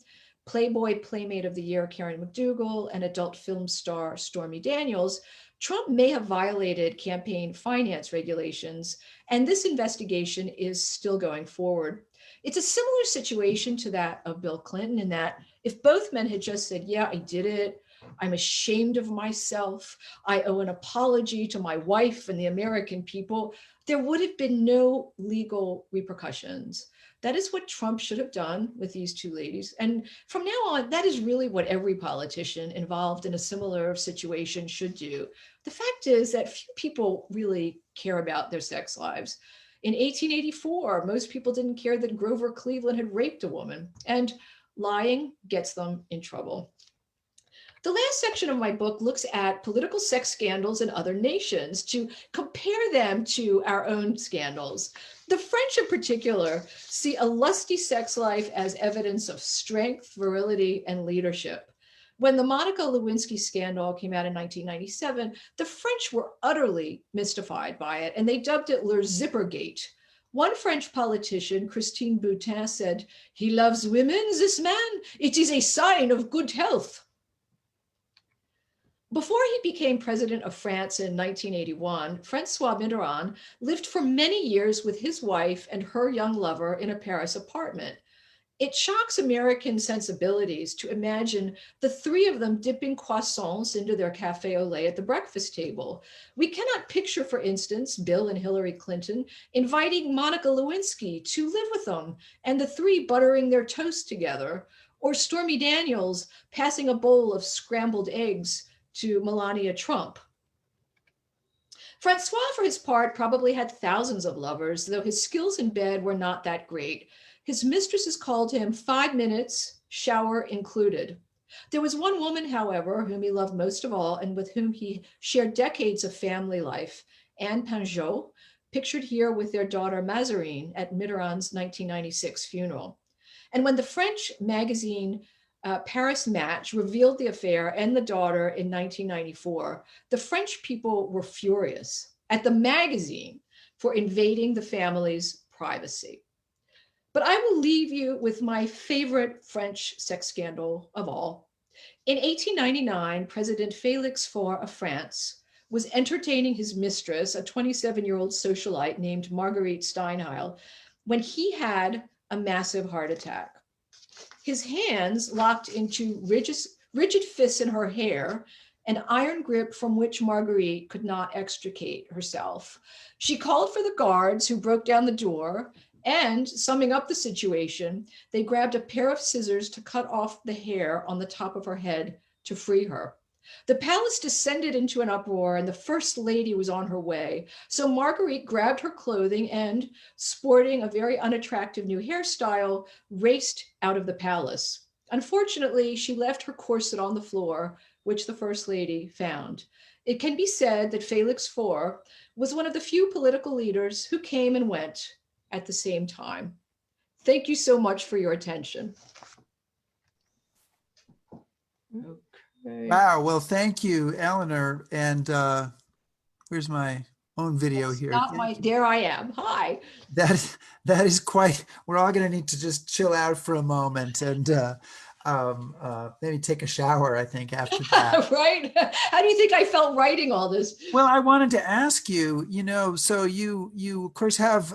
Playboy Playmate of the Year Karen McDougal and adult film star Stormy Daniels, Trump may have violated campaign finance regulations, and this investigation is still going forward. It's a similar situation to that of Bill Clinton in that if both men had just said, yeah, I did it, I'm ashamed of myself, I owe an apology to my wife and the American people, there would have been no legal repercussions. That is what Trump should have done with these 2 ladies. And from now on, that is really what every politician involved in a similar situation should do. The fact is that few people really care about their sex lives. In 1884, most people didn't care that Grover Cleveland had raped a woman, and lying gets them in trouble. The last section of my book looks at political sex scandals in other nations to compare them to our own scandals. The French in particular see a lusty sex life as evidence of strength, virility, and leadership. When the Monica Lewinsky scandal came out in 1997, the French were utterly mystified by it, and they dubbed it Le Zippergate. One French politician, Christine Boutin, said, "He loves women, this man. It is a sign of good health." Before he became president of France in 1981, Francois Mitterrand lived for many years with his wife and her young lover in a Paris apartment. It shocks American sensibilities to imagine the three of them dipping croissants into their cafe au lait at the breakfast table. We cannot picture, for instance, Bill and Hillary Clinton inviting Monica Lewinsky to live with them and the three buttering their toast together, or Stormy Daniels passing a bowl of scrambled eggs to Melania Trump. Francois, for his part, probably had thousands of lovers, though his skills in bed were not that great. His mistresses called him 5 minutes, shower included. There was one woman, however, whom he loved most of all and with whom he shared decades of family life, Anne Pinjot, pictured here with their daughter Mazarine at Mitterrand's 1996 funeral. And when the French magazine Paris Match revealed the affair and the daughter in 1994, the French people were furious at the magazine for invading the family's privacy. But I will leave you with my favorite French sex scandal of all. In 1899, President Félix Faure of France was entertaining his mistress, a 27-year-old socialite named Marguerite Steinheil, when he had a massive heart attack. His hands locked into rigid fists in her hair, an iron grip from which Marguerite could not extricate herself. She called for the guards, who broke down the door, and, summing up the situation, they grabbed a pair of scissors to cut off the hair on the top of her head to free her. The palace descended into an uproar, and the First Lady was on her way. So Marguerite grabbed her clothing and, sporting a very unattractive new hairstyle, raced out of the palace. Unfortunately, she left her corset on the floor, which the First Lady found. It can be said that Félix Faure was one of the few political leaders who came and went at the same time. Thank you so much for your attention. Okay. Wow. Well, thank you, Eleanor. And where's my own video here? There I am. Hi. That is quite, we're all going to need to just chill out for a moment and maybe take a shower, I think, after that. Right? How do you think I felt writing all this? Well, I wanted to ask you, so you of course have,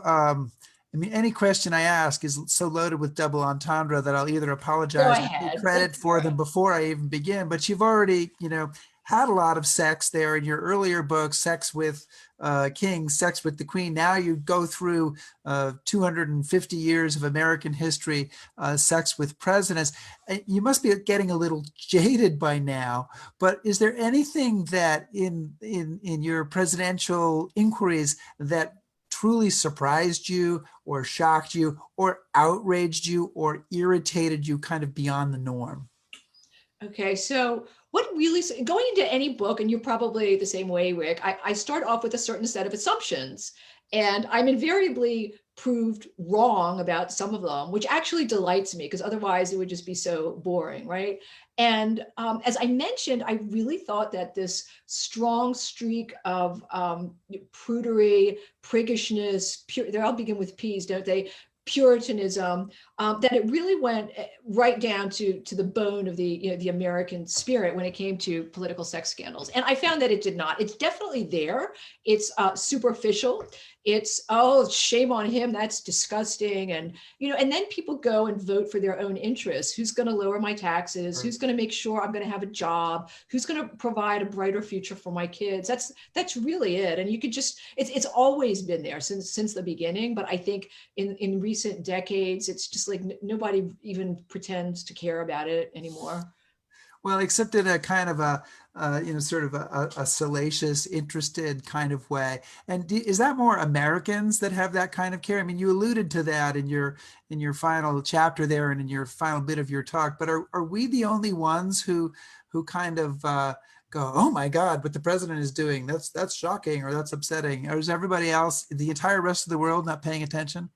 I mean, any question I ask is so loaded with double entendre that I'll either apologize or take credit for them before I even begin. But you've already, had a lot of sex there in your earlier books, Sex with Kings, Sex with the Queen. Now you go through 250 years of American history, sex with presidents. You must be getting a little jaded by now, but is there anything that in your presidential inquiries that truly surprised you or shocked you or outraged you or irritated you kind of beyond the norm? Okay, so what really, going into any book, and you're probably the same way, Rick, I start off with a certain set of assumptions, and I'm invariably proved wrong about some of them, which actually delights me because otherwise it would just be so boring, right? And as I mentioned, I really thought that this strong streak of prudery, priggishness, they all begin with P's, don't they? Puritanism, that it really went right down to the bone of the American spirit when it came to political sex scandals. And I found that it did not. It's definitely there. It's superficial. It's, oh, shame on him. That's disgusting. And, and then people go and vote for their own interests. Who's going to lower my taxes? Right. Who's going to make sure I'm going to have a job? Who's going to provide a brighter future for my kids? That's really it. And you could just, it's always been there since the beginning. But I think in recent decades, it's just like nobody even pretends to care about it anymore. Well, except in a kind of a, sort of a salacious, interested kind of way. And is that more Americans that have that kind of care? I mean, you alluded to that in your final chapter there and in your final bit of your talk, but are we the only ones who kind of go, oh my God, what the president is doing, that's shocking or that's upsetting? Or is everybody else, the entire rest of the world, not paying attention?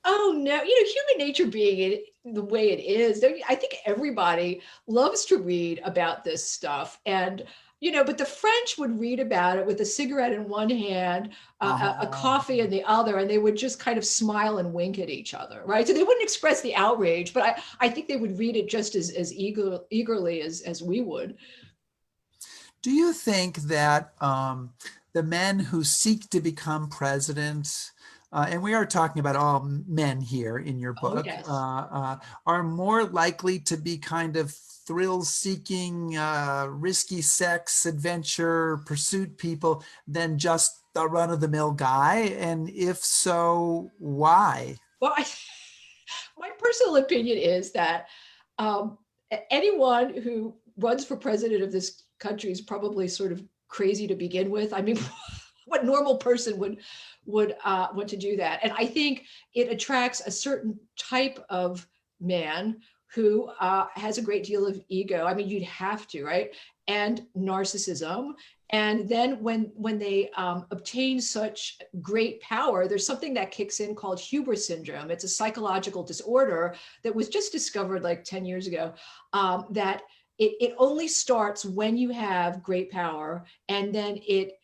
Oh no, human nature being the way it is, I think everybody loves to read about this stuff. And, but the French would read about it with a cigarette in one hand, a coffee in the other, and they would just kind of smile and wink at each other, right? So they wouldn't express the outrage, but I think they would read it just as eagerly as we would. Do you think that the men who seek to become president, and we are talking about all men here in your Oh, book, yes. are more likely to be kind of thrill-seeking, risky sex, adventure, pursuit people than just a run-of-the-mill guy? And if so, why? Well, my personal opinion is that um, anyone who runs for president of this country is probably sort of crazy to begin with. I mean, what normal person would want to do that? And I think it attracts a certain type of man who has a great deal of ego. I mean, you'd have to, right? And narcissism. And then when they obtain such great power, there's something that kicks in called hubris syndrome. It's a psychological disorder that was just discovered like 10 years ago, that it only starts when you have great power, and then it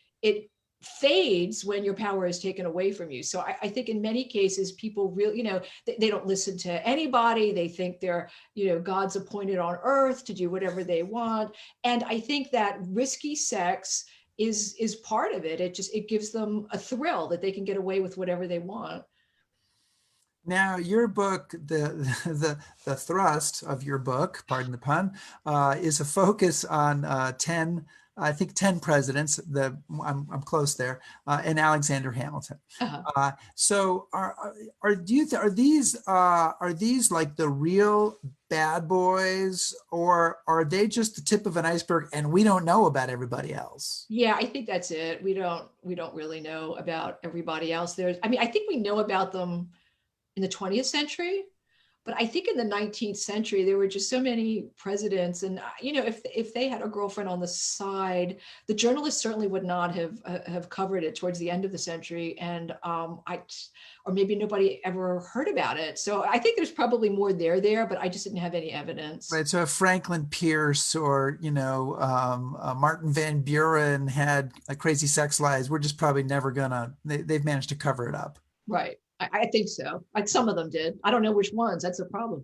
fades when your power is taken away from you. So I think in many cases, people really, they don't listen to anybody. They think they're, God's appointed on earth to do whatever they want. And I think that risky sex is part of it. It gives them a thrill that they can get away with whatever they want. Now, your book, the thrust of your book, pardon the pun, is a focus on 10, I think 10 presidents. I'm close there, and Alexander Hamilton. Uh-huh. So, are these like the real bad boys, or are they just the tip of an iceberg, and we don't know about everybody else? Yeah, I think that's it. We don't really know about everybody else. I think we know about them in the 20th century, but I think in the 19th century there were just so many presidents, and if they had a girlfriend on the side, the journalists certainly would not have covered it towards the end of the century, and or maybe nobody ever heard about it. So I think there's probably more there, but I just didn't have any evidence. Right. So if Franklin Pierce or Martin Van Buren had a crazy sex lives, we're just probably never gonna. They've managed to cover it up. Right. I think so. Like some of them did. I don't know which ones. That's the problem.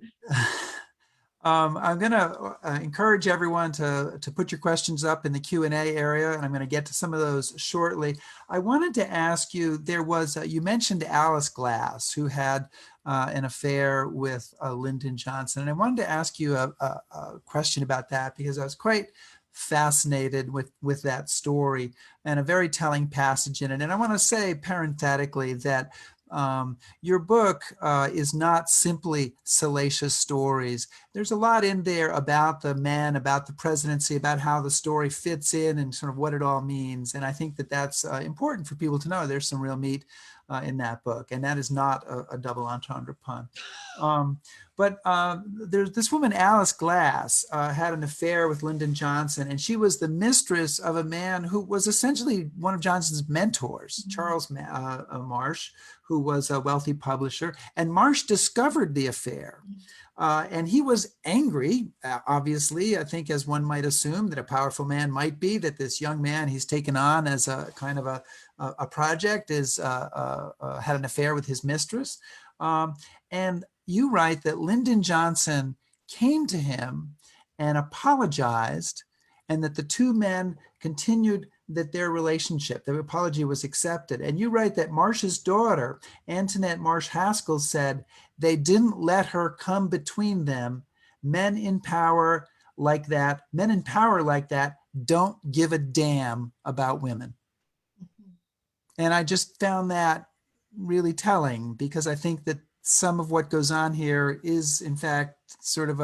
I'm going to encourage everyone to put your questions up in the Q&A area, and I'm going to get to some of those shortly. I wanted to ask you, you mentioned Alice Glass, who had an affair with Lyndon Johnson, and I wanted to ask you a question about that because I was quite fascinated with that story and a very telling passage in it. And I want to say parenthetically that your book is not simply salacious stories. There's a lot in there about the man, about the presidency, about how the story fits in and sort of what it all means. And I think that that's important for people to know. There's some real meat in that book, and that is not a double entendre pun. But there's this woman, Alice Glass, had an affair with Lyndon Johnson, and she was the mistress of a man who was essentially one of Johnson's mentors, Charles Marsh, who was a wealthy publisher. And Marsh discovered the affair. And he was angry, obviously, I think, as one might assume that a powerful man might be, that this young man he's taken on as a kind of a project had an affair with his mistress. And you write that Lyndon Johnson came to him and apologized, and that the two men continued that their relationship, their apology was accepted. And you write that Marsh's daughter, Antoinette Marsh Haskell, said they didn't let her come between them. Men in power like that don't give a damn about women. And I just found that really telling, because I think that some of what goes on here is, in fact, sort of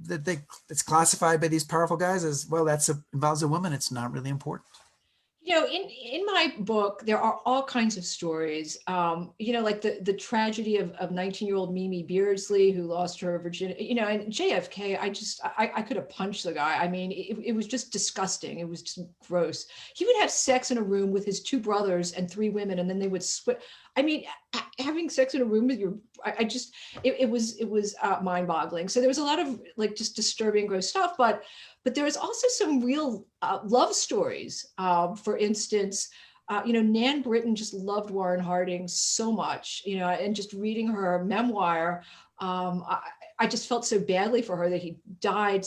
it's classified by these powerful guys as, well, involves a woman. It's not really important. In my book, there are all kinds of stories, like the tragedy of 19-year-old Mimi Beardsley, who lost her virginity, and JFK, I could have punched the guy. I mean, it was just disgusting. It was just gross. He would have sex in a room with his two brothers and three women, and then they would split. I mean, having sex in a room with it was mind-boggling. So there was a lot of like just disturbing, gross stuff, but there was also some real love stories. For instance, Nan Britton just loved Warren Harding so much, and just reading her memoir, I just felt so badly for her that he died,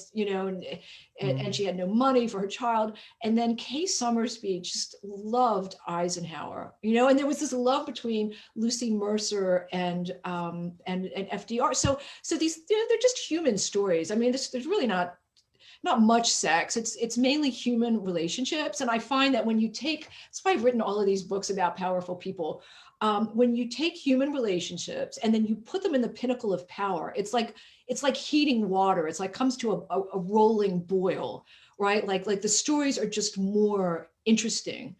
and she had no money for her child. And then Kay Summersby just loved Eisenhower, and there was this love between Lucy Mercer and FDR. So these, they're just human stories. I mean, there's really not much sex. It's mainly human relationships. And I find that that's why I've written all of these books about powerful people. When you take human relationships and then you put them in the pinnacle of power, it's like heating water. It's like comes to a rolling boil, right? Like the stories are just more interesting.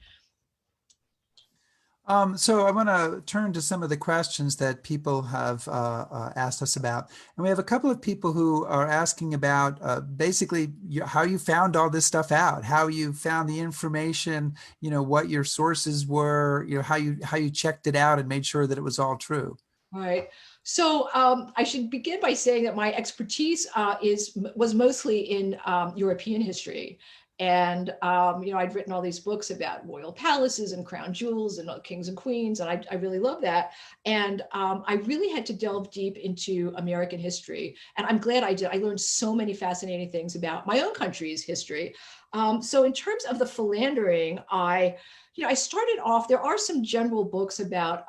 So I want to turn to some of the questions that people have asked us about. And we have a couple of people who are asking about basically how you found all this stuff out, how you found the information, what your sources were, how you checked it out and made sure that it was all true. All right. So I should begin by saying that my expertise was mostly in European history. And, I'd written all these books about royal palaces and crown jewels and kings and queens, and I really love that. And I really had to delve deep into American history. And I'm glad I did. I learned so many fascinating things about my own country's history. So in terms of the philandering, I started off, there are some general books about,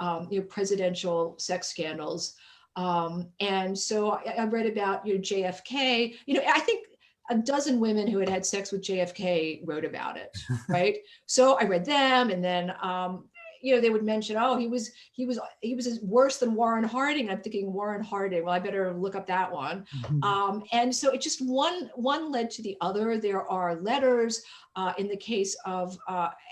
presidential sex scandals. And so I read about, JFK, I think a dozen women who had sex with JFK wrote about it, right? So I read them, and then they would mention, oh, he was worse than Warren Harding. I'm thinking Warren Harding. Well, I better look up that one. Mm-hmm. And so it just one led to the other. There are letters in the case of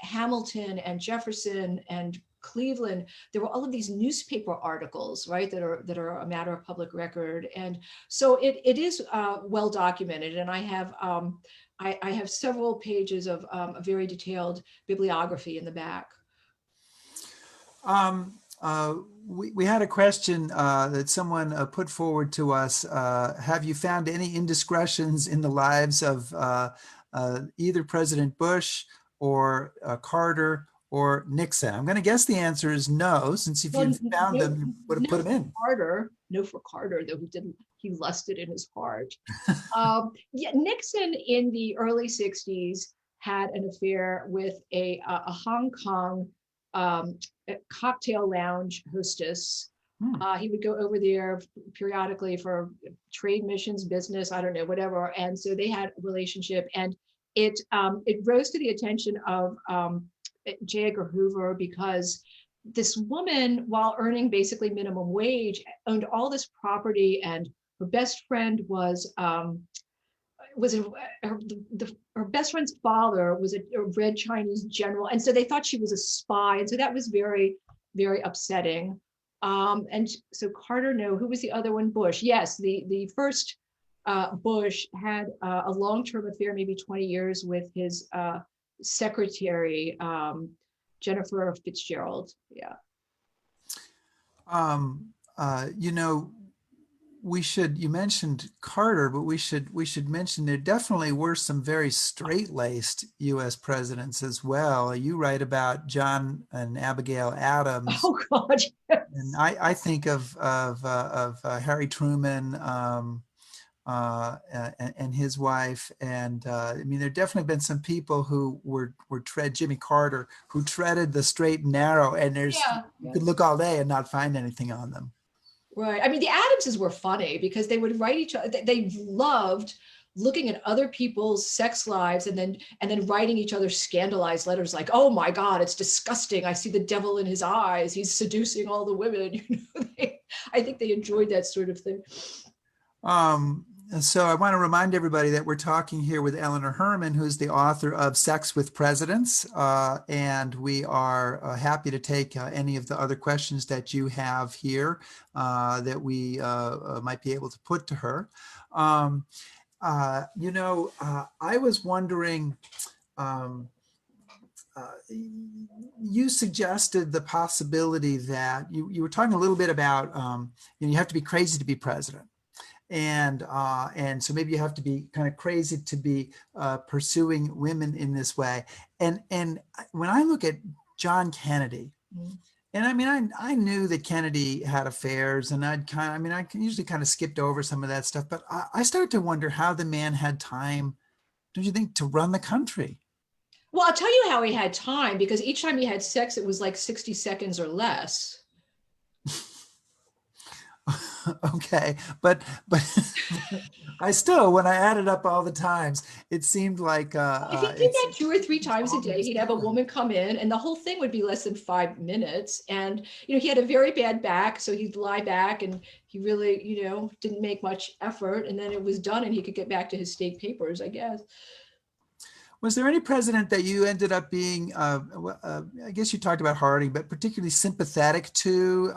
Hamilton and Jefferson and Cleveland. There were all of these newspaper articles, right, that are a matter of public record, and so it is well documented. And I have several pages of a very detailed bibliography in the back. We had a question that someone put forward to us. Have you found any indiscretions in the lives of either President Bush or Carter or Nixon? I'm going to guess the answer is no, since if you found them, you would have put them in. No for Carter, though he lusted in his heart. Nixon in the early 60s had an affair with a Hong Kong cocktail lounge hostess. He would go over there periodically for trade missions, business, I don't know, whatever. And so they had a relationship, and it rose to the attention of J. Edgar Hoover, because this woman, while earning basically minimum wage, owned all this property, and her best friend was her best friend's father was a red Chinese general, and so they thought she was a spy, and so that was very, very upsetting. And so Carter, no. Who was the other one? Bush. Yes, the first Bush had a long-term affair, maybe 20 years, with his secretary, Jennifer Fitzgerald. Yeah. You mentioned Carter, but we should mention there definitely were some very straight-laced U.S. presidents as well. You write about John and Abigail Adams. Oh God, yes. And I think of Harry Truman and his wife, and I mean, there definitely been some people who were Jimmy Carter, who treaded the straight and narrow, and you could look all day and not find anything on them. Right. I mean, the Adamses were funny because they would write each other. They loved looking at other people's sex lives and then writing each other scandalized letters like, "Oh my God, it's disgusting. I see the devil in his eyes. He's seducing all the women." I think they enjoyed that sort of thing. And so I want to remind everybody that we're talking here with Eleanor Herman, who's the author of Sex with Presidents, and we are happy to take any of the other questions that you have here that we might be able to put to her. I was wondering, you suggested the possibility that you were talking a little bit about, you have to be crazy to be president. And so maybe you have to be kind of crazy to be pursuing women in this way. And when I look at John Kennedy, And I mean, I knew that Kennedy had affairs, and I usually kind of skipped over some of that stuff, but I started to wonder how the man had time, don't you think, to run the country? Well, I'll tell you how he had time, because each time he had sex, it was like 60 seconds or less. Okay, but I still, when I added up all the times, it seemed like If he did that 2 or 3 times a day, he'd have a woman come in and the whole thing would be less than 5 minutes. And, he had a very bad back, so he'd lie back and he really, didn't make much effort. And then it was done and he could get back to his state papers, I guess. Was there any president that you ended up being, I guess you talked about Harding, but particularly sympathetic to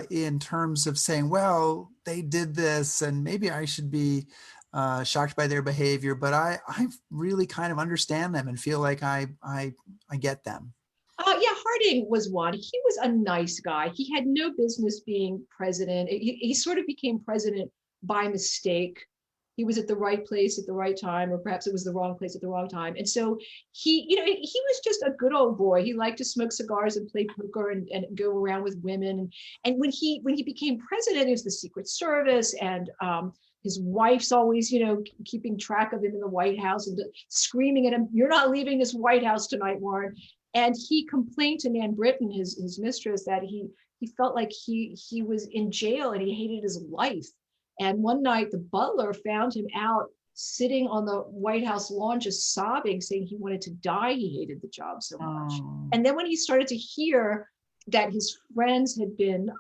in terms of saying, well, they did this and maybe I should be shocked by their behavior, but I really kind of understand them and feel like I get them. Yeah, Harding was one. He was a nice guy. He had no business being president. He sort of became president by mistake. He was at the right place at the right time, or perhaps it was the wrong place at the wrong time. And so he was just a good old boy. He liked to smoke cigars and play poker and go around with women. And when he became president, it was the Secret Service, and his wife's always, keeping track of him in the White House and screaming at him, "You're not leaving this White House tonight, Warren." And he complained to Nan Britton, his mistress, that he felt like he was in jail and he hated his life. And one night the butler found him out sitting on the White House lawn, just sobbing, saying he wanted to die. He hated the job so much. Oh. And then when he started to hear that his friends had been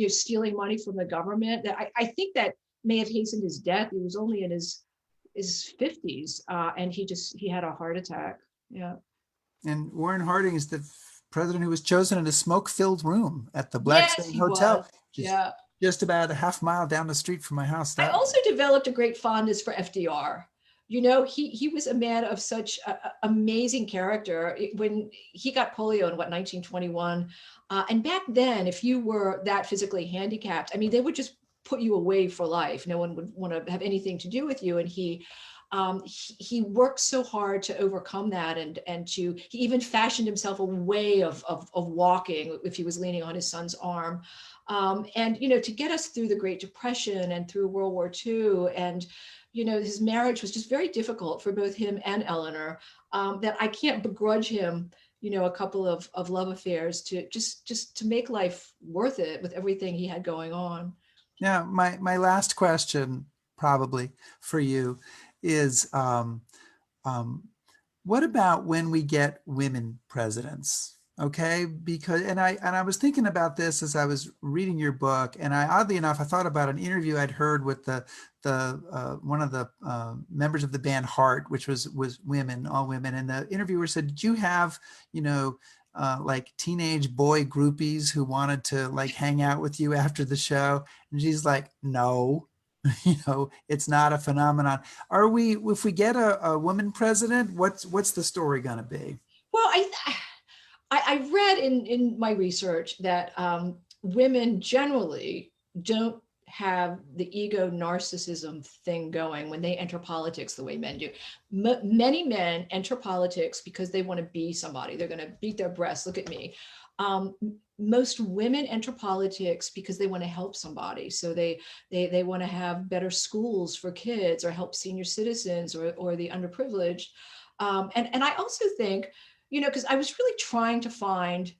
stealing money from the government, that I think that may have hastened his death. He was only in his 50s, and he had a heart attack. Yeah. And Warren Harding is the president who was chosen in a smoke-filled room at the Blackstone Hotel. Yeah. Just about a half mile down the street from my house. I also developed a great fondness for FDR. He was a man of such amazing character. When he got polio in 1921, and back then, if you were that physically handicapped, I mean, they would just put you away for life. No one would want to have anything to do with you. And he worked so hard to overcome that, and he even fashioned himself a way of walking if he was leaning on his son's arm. And to get us through the Great Depression and through World War II, and his marriage was just very difficult for both him and Eleanor, that I can't begrudge him a couple of love affairs to just to make life worth it with everything he had going on. Now, my last question probably for you is, what about when we get women presidents? Okay, because I was thinking about this as I was reading your book, and oddly enough, I thought about an interview I'd heard with the one of the members of the band Hart, which was women, all women, and the interviewer said, "Did you have like teenage boy groupies who wanted to like hang out with you after the show?" And she's like, "No." It's not a phenomenon. If we get a woman president, what's the story going to be? Well, I read in my research that women generally don't have the ego narcissism thing going when they enter politics the way men do. Many men enter politics because they want to be somebody. They're going to beat their breasts. Look at me. Most women enter politics because they want to help somebody. So they want to have better schools for kids, or help senior citizens, or the underprivileged. And I also think, because I was really trying to find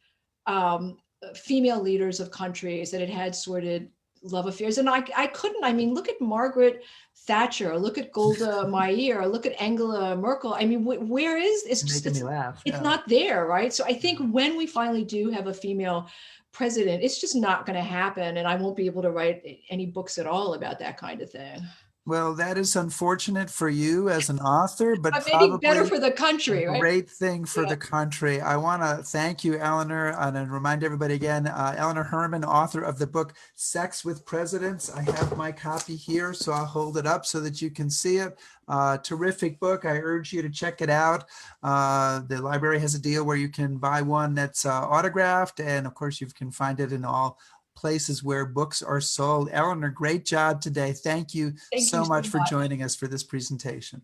female leaders of countries that had sordid love affairs, and I couldn't. I mean, look at Margaret Thatcher, look at Golda Meir, look at Angela Merkel. I mean, where is it's making me laugh? It's not there, right? So I think when we finally do have a female president, it's just not going to happen, and I won't be able to write any books at all about that kind of thing. Well, that is unfortunate for you as an author, but maybe probably better for the country, right? Great thing for the country. I want to thank you, Eleanor, and remind everybody again, Eleanor Herman, author of the book Sex with Presidents. I have my copy here, so I'll hold it up so that you can see it. Terrific book. I urge you to check it out. The library has a deal where you can buy one that's autographed, and of course you can find it in all places where books are sold. Eleanor, great job today. Thank you so much for joining us for this presentation.